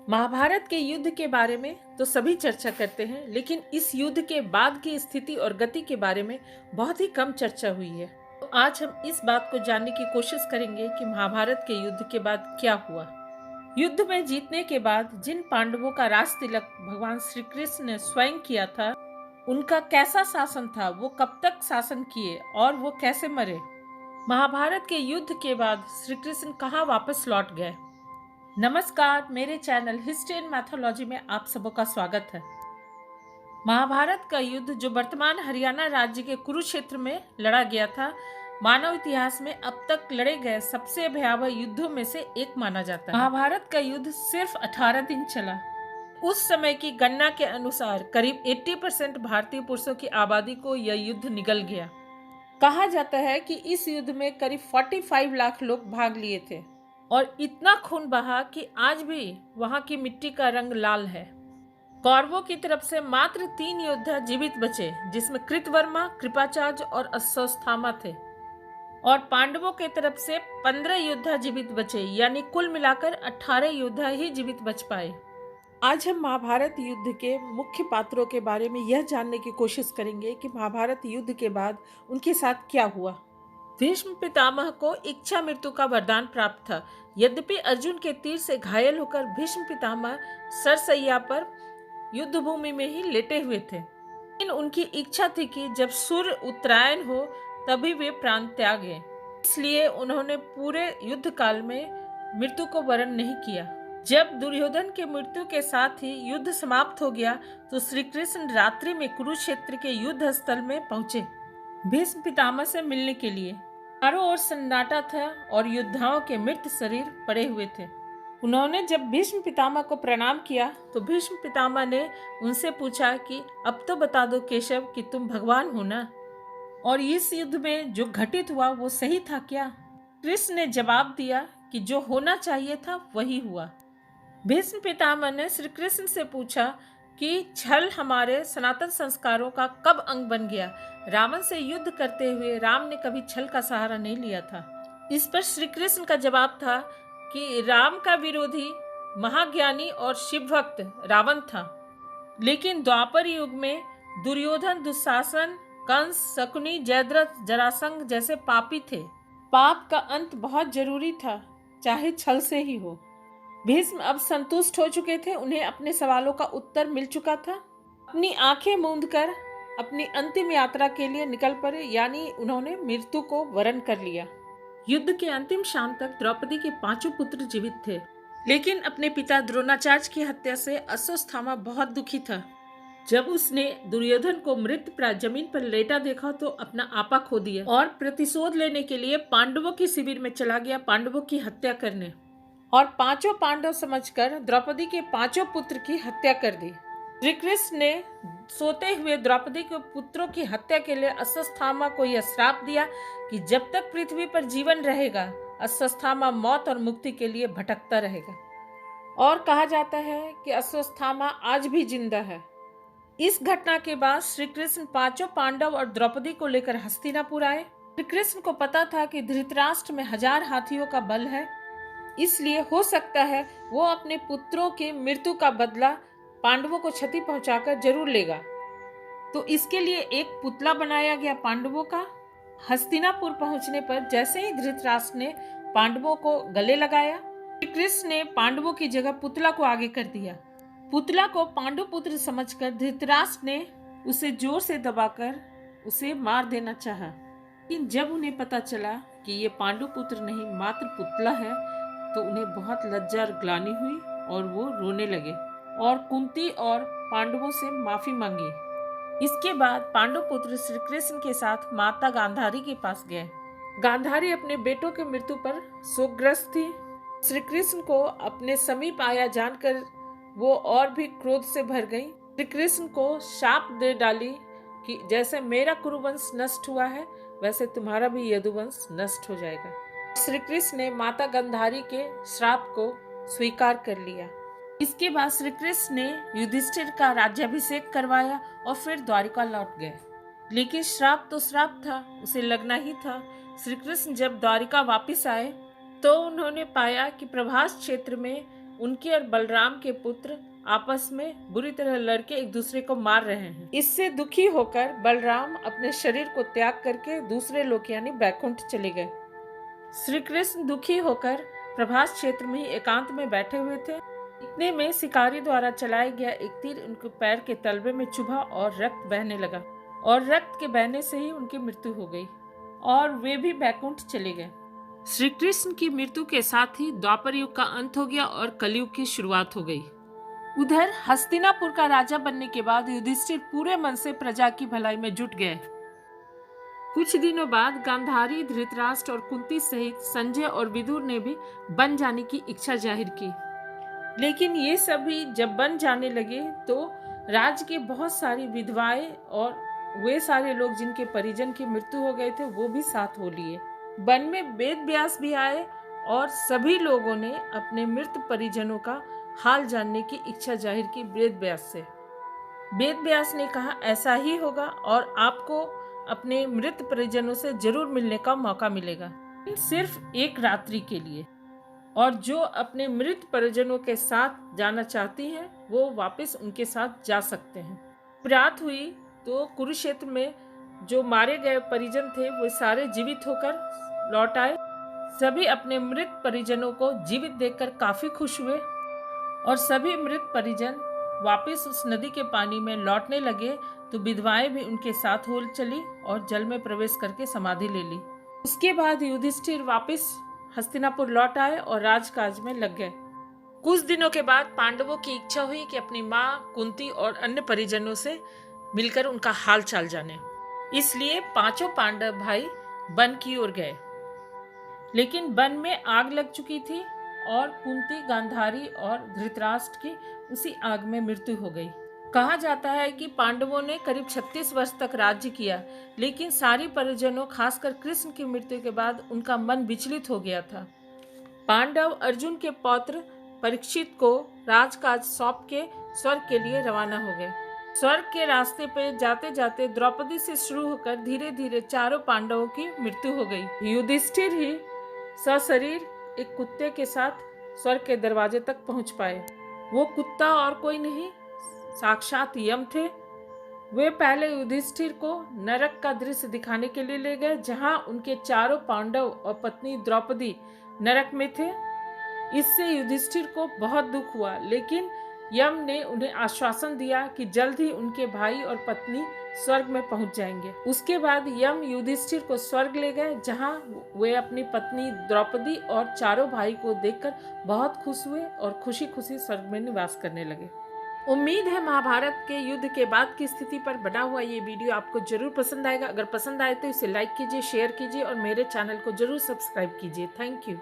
महाभारत के युद्ध के बारे में तो सभी चर्चा करते हैं, लेकिन इस युद्ध के बाद की स्थिति और गति के बारे में बहुत ही कम चर्चा हुई है। तो आज हम इस बात को जानने की कोशिश करेंगे कि महाभारत के युद्ध के बाद क्या हुआ। युद्ध में जीतने के बाद जिन पांडवों का राज तिलक भगवान श्री कृष्ण ने स्वयं किया था, उनका कैसा शासन था, वो कब तक शासन किए और वो कैसे मरे। महाभारत के युद्ध के बाद श्री कृष्ण कहाँ वापस लौट गए। नमस्कार, मेरे चैनल हिस्ट्री एंड मैथोलॉजी में आप सबों का स्वागत है। महाभारत का युद्ध जो वर्तमान हरियाणा राज्य के कुरुक्षेत्र में लड़ा गया था, मानव इतिहास में अब तक लड़े गए सबसे भयावह युद्धों में से एक माना जाता है। महाभारत का युद्ध सिर्फ 18 दिन चला। उस समय की गणना के अनुसार करीब 80% भारतीय पुरुषों की आबादी को यह युद्ध निगल गया। कहा जाता है कि इस युद्ध में करीब 45 लाख लोग भाग लिए थे और इतना खून बहा कि आज भी वहां की मिट्टी का रंग लाल है। कौरवों की तरफ से मात्र 3 योद्धा जीवित बचे, जिसमें कृतवर्मा, कृपाचार्य और अश्वत्थामा थे, और पांडवों की तरफ से 15 योद्धा जीवित बचे, यानी कुल मिलाकर 18 योद्धा ही जीवित बच पाए। आज हम महाभारत युद्ध के मुख्य पात्रों के बारे में यह जानने की कोशिश करेंगे कि महाभारत युद्ध के बाद उनके साथ क्या हुआ। भीष्म पितामह को इच्छा मृत्यु का वरदान प्राप्त था। यद्यपि अर्जुन के तीर से घायल होकर भीष्म पितामह सरसैया पर युद्ध भूमि में ही लेटे हुए थे, लेकिन उनकी इच्छा थी कि जब सूर्य उत्तरायण हो तभी वे प्राण त्यागें। इसलिए उन्होंने पूरे युद्ध काल में मृत्यु को वरण नहीं किया। जब दुर्योधन के मृत्यु के साथ ही युद्ध समाप्त हो गया तो श्री कृष्ण रात्रि में कुरुक्षेत्र के युद्ध स्थल में पहुंचे भीष्म पितामह से मिलने के लिए। चारों ओर सन्नाटा था और योद्धाओं के मृत शरीर पड़े हुए थे। उन्होंने जब भीष्म पितामह को प्रणाम किया तो भीष्म पितामह ने उनसे पूछा कि अब तो बता दो केशव कि तुम भगवान हो ना, और इस युद्ध में जो घटित हुआ वो सही था क्या। कृष्ण ने जवाब दिया कि जो होना चाहिए था वही हुआ। भीष्म पितामह ने श्री कृष्ण से पूछा कि छल हमारे सनातन संस्कारों का कब अंग बन गया। रावण से युद्ध करते हुए राम ने कभी छल का सहारा नहीं लिया था। इस पर श्री कृष्ण का जवाब था कि राम का विरोधी महाज्ञानी और शिव भक्त रावण था, लेकिन द्वापर युग में दुर्योधन, दुशासन, कंस, शकुनी, जयद्रथ, जरासंध जैसे पापी थे। पाप का अंत बहुत जरूरी था, चाहे छल से ही हो। भीष्म अब संतुष्ट हो चुके थे, उन्हें अपने सवालों का उत्तर मिल चुका था। अपनी आंखें मूंदकर अपनी अंतिम यात्रा के लिए निकल पड़े, यानी उन्होंने मृत्यु को वरण कर लिया। युद्ध के अंतिम शाम तक द्रौपदी के 5 पुत्र जीवित थे, लेकिन अपने पिता द्रोणाचार्य की हत्या से अश्वत्थामा बहुत दुखी था। जब उसने दुर्योधन को मृत प्राय जमीन पर लेटा देखा तो अपना आपा खो दिया और प्रतिशोध लेने के लिए पांडवों के शिविर में चला गया, पांडवों की हत्या करने। और 5 पांडव समझकर द्रौपदी के 5 पुत्र की हत्या कर दी। श्री कृष्ण ने सोते हुए द्रौपदी के पुत्रों की हत्या के लिए अश्वत्थामा को यह श्राप दिया कि जब तक पृथ्वी पर जीवन रहेगा अश्वत्थामा मौत और मुक्ति के लिए भटकता रहेगा। और कहा जाता है कि अश्वत्थामा आज भी जिंदा है। इस घटना के बाद श्री कृष्ण 5 पांडव और द्रौपदी को लेकर हस्तिनापुर आए। श्री कृष्ण को पता था कि धृतराष्ट्र में 1000 हाथियों का बल है, इसलिए हो सकता है वो अपने पुत्रों की मृत्यु का बदला पांडवों को क्षति पहुंचाकर जरूर लेगा। तो इसके लिए एक पुतला बनाया गया पांडवों का। हस्तिनापुर पहुंचने पर जैसे ही धृतराष्ट्र ने पांडवों को गले लगाया, श्री कृष्ण ने पांडवों की जगह पुतला को आगे कर दिया। पुतला को पांडु पुत्र समझकर धृतराष्ट्र ने उसे जोर से दबाकर उसे मार देना चाहा, लेकिन जब उन्हें पता चला कि ये पांडु पुत्र नहीं मात्र पुतला है तो उन्हें बहुत लज्जा और ग्लानि हुई और वो रोने लगे और कुंती और पांडवों से माफी मांगी। इसके बाद पांडु पुत्र श्री कृष्ण के साथ माता गांधारी के पास गए। गांधारी अपने बेटों की मृत्यु पर शोकग्रस्त थी। श्री कृष्ण को अपने समीप आया जानकर वो और भी क्रोध से भर गई। श्री कृष्ण को शाप दे डाली कि जैसे मेरा कुरुवंश नष्ट हुआ है वैसे तुम्हारा भी यदुवंश नष्ट हो जाएगा। श्री कृष्ण ने माता गांधारी के श्राप को स्वीकार कर लिया। इसके बाद श्री कृष्ण ने युधिष्ठिर का राज्याभिषेक करवाया और फिर द्वारिका लौट गए। लेकिन श्राप तो श्राप था, उसे लगना ही था। श्री कृष्ण जब द्वारिका वापस आए तो उन्होंने पाया कि प्रभास क्षेत्र में उनके और बलराम के पुत्र आपस में बुरी तरह लड़के एक दूसरे को मार रहे हैं। इससे दुखी होकर बलराम अपने शरीर को त्याग करके दूसरे लोक यानी बैकुंठ चले गए। श्री कृष्ण दुखी होकर प्रभास क्षेत्र में ही एकांत में बैठे हुए थे। इतने में शिकारी द्वारा चलाया गया एक तीर उनके पैर के तलवे में चुभा और रक्त बहने लगा, और रक्त के बहने से ही उनकी मृत्यु हो गई और वे भी बैकुंठ चले गए। श्री कृष्ण की मृत्यु के साथ ही द्वापर युग का अंत हो गया और कलयुग की शुरुआत हो गई। उधर हस्तिनापुर का राजा बनने के बाद युधिष्ठिर पूरे मन से प्रजा की भलाई में जुट गए। कुछ दिनों बाद गांधारी, धृतराष्ट्र और कुंती सहित संजय और विदुर ने भी बन जाने की इच्छा जाहिर की। लेकिन ये सभी जब बन जाने लगे तो राज्य के बहुत सारी विधवाएं और वे सारे लोग जिनके परिजन की मृत्यु हो गए थे वो भी साथ हो लिए। वन में वेद व्यास भी आए और सभी लोगों ने अपने मृत परिजनों का हाल जानने की इच्छा जाहिर की वेद व्यास से। वेद व्यास ने कहा ऐसा ही होगा और आपको अपने मृत परिजनों से जरूर मिलने का मौका मिलेगा, सिर्फ एक रात्रि के लिए। और जो अपने मृत परिजनों के साथ जाना चाहती हैं वो वापस उनके साथ जा सकते हैं। रात हुई तो कुरुक्षेत्र में जो मारे गए परिजन थे वो सारे जीवित होकर लौट आए। सभी अपने मृत परिजनों को जीवित देखकर काफी खुश हुए और सभी मृत परिजन वापस उस नदी के पानी में लौटने लगे तो विधवाएं भी उनके साथ हो चली और जल में प्रवेश करके समाधि ले ली। उसके बाद युधिष्ठिर वापस हस्तिनापुर लौट आए और राजकाज में लग गए। कुछ दिनों के बाद पांडवों की इच्छा हुई कि अपनी माँ कुंती और अन्य परिजनों से मिलकर उनका हाल चाल जाने। इसलिए पांचों पांडव भाई वन की ओर गए, लेकिन वन में आग लग चुकी थी और कुंती, गांधारी और धृतराष्ट्र की उसी आग में मृत्यु हो गई। कहा जाता है कि पांडवों ने करीब 36 वर्ष तक राज्य किया, लेकिन सारी परिजनों खासकर कृष्ण की मृत्यु के बाद उनका मन विचलित हो गया था। पांडव अर्जुन के पौत्र परीक्षित को राजकाज सौंप के स्वर्ग के लिए रवाना हो गए। स्वर्ग के रास्ते पे जाते जाते द्रौपदी से शुरू होकर धीरे धीरे चारों पांडवों की मृत्यु हो गई। युधिष्ठिर ही सशरीर एक कुत्ते के साथ स्वर्ग के दरवाजे तक पहुंच पाए। वो कुत्ता और कोई नहीं, साक्षात यम थे। वे पहले युधिष्ठिर को नरक का दृश्य दिखाने के लिए ले गए, जहां उनके चारों पांडव और पत्नी द्रौपदी नरक में थे। इससे युधिष्ठिर को बहुत दुख हुआ, लेकिन यम ने उन्हें आश्वासन दिया कि जल्द ही उनके भाई और पत्नी स्वर्ग में पहुंच जाएंगे। उसके बाद यम युधिष्ठिर को स्वर्ग ले गए, जहां वे अपनी पत्नी द्रौपदी और चारों भाई को देखकर बहुत खुश हुए और खुशी खुशी स्वर्ग में निवास करने लगे। उम्मीद है महाभारत के युद्ध के बाद की स्थिति पर बना हुआ ये वीडियो आपको जरूर पसंद आएगा। अगर पसंद आए तो इसे लाइक कीजिए, शेयर कीजिए और मेरे चैनल को जरूर सब्सक्राइब कीजिए। Thank you.